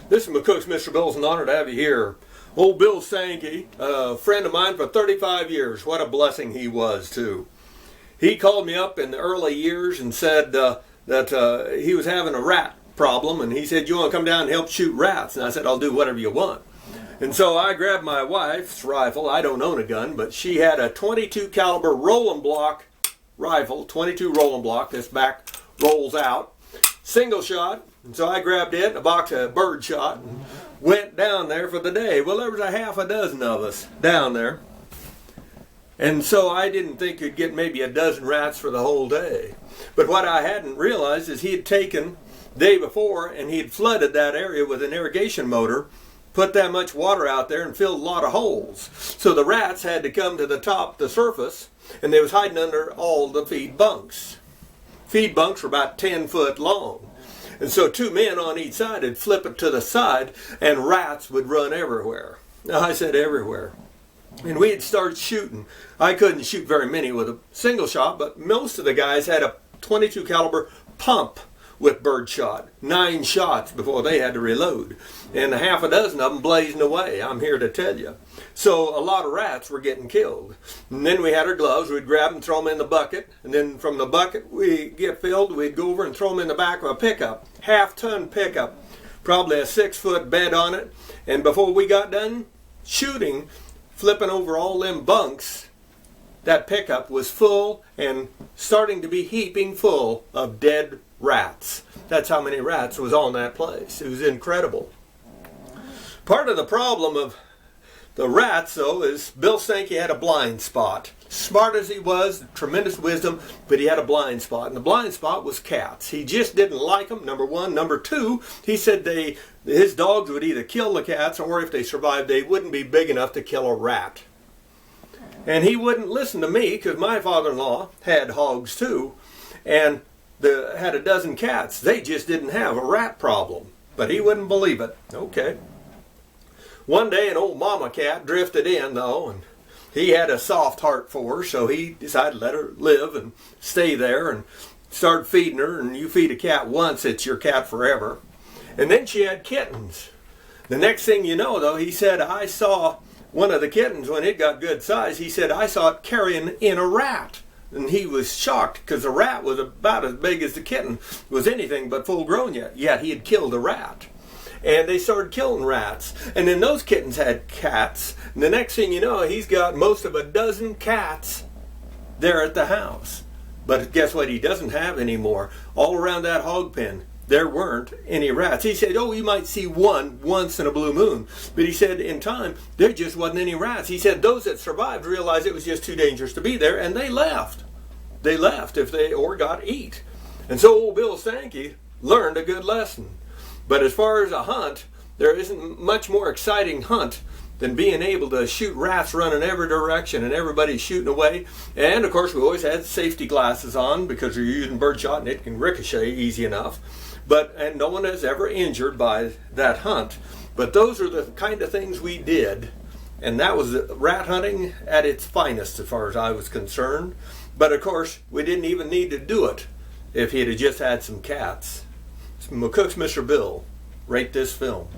This is McCook's Mr. Bill. It's an honor to have you here. Old Bill Sankey, a friend of mine for 35 years. What a blessing he was, too. He called me up in the early years and said that he was having a rat problem, and he said, "You want to come down and help shoot rats?" And I said, "I'll do whatever you want." And so I grabbed my wife's rifle. I don't own a gun, but she had a 22 caliber Roland Block rifle, 22 Roland Block. This back rolls out, single shot. And so I grabbed it and a box of bird shot and went down there for the day. Well, there was a half a dozen of us down there. And so I didn't think you'd get maybe a dozen rats for the whole day. But what I hadn't realized is he had taken the day before and he had flooded that area with an irrigation motor, put that much water out there and filled a lot of holes. So the rats had to come to the top, the surface, and they was hiding under all the feed bunks. Feed bunks were about 10 foot long. And so two men on each side would flip it to the side and rats would run everywhere. Now I said everywhere. And we had started shooting. I couldn't shoot very many with a single shot, but most of the guys had a 22 caliber pump with bird shot. 9 shots before they had to reload. And a half a dozen of them blazing away, I'm here to tell you. So a lot of rats were getting killed. And then we had our gloves. We'd grab them, throw them in the bucket. And then from the bucket we get filled, we'd go over and throw them in the back of a pickup. Half-ton pickup. Probably a 6-foot bed on it. And before we got done shooting, flipping over all them bunks, that pickup was full and starting to be heaping full of dead rats. That's how many rats was on that place. It was incredible. Part of the problem of the rats, though, is Bill Sankey had a blind spot. Smart as he was, tremendous wisdom, but he had a blind spot. And the blind spot was cats. He just didn't like them, number one. Number two, he said his dogs would either kill the cats, or if they survived, they wouldn't be big enough to kill a rat. And he wouldn't listen to me, because my father-in-law had hogs too, and had a dozen cats. They just didn't have a rat problem. But he wouldn't believe it. Okay. One day an old mama cat drifted in, though, and he had a soft heart for her, so he decided to let her live and stay there and start feeding her. And you feed a cat once, it's your cat forever. And then she had kittens. The next thing you know, though, he said, I saw one of the kittens, when it got good size, he said, I saw it carrying in a rat. And he was shocked, because the rat was about as big as the kitten was anything but full grown yet. Yet he had killed a rat. And they started killing rats. And then those kittens had cats. And the next thing you know, he's got most of a dozen cats there at the house. But guess what he doesn't have anymore? All around that hog pen, there weren't any rats. He said, oh, you might see one once in a blue moon. But he said, in time, there just wasn't any rats. He said those that survived realized it was just too dangerous to be there, and they left. They left or got eat. And so old Bill Sankey learned a good lesson. But as far as a hunt, there isn't much more exciting hunt than being able to shoot rats running every direction and everybody's shooting away. And of course we always had safety glasses on because you're using birdshot and it can ricochet easy enough. And no one is ever injured by that hunt. But those are the kind of things we did. And that was rat hunting at its finest as far as I was concerned. But of course, we didn't even need to do it if he'd have just had some cats. It's McCook's Mr. Bill. Rate this film.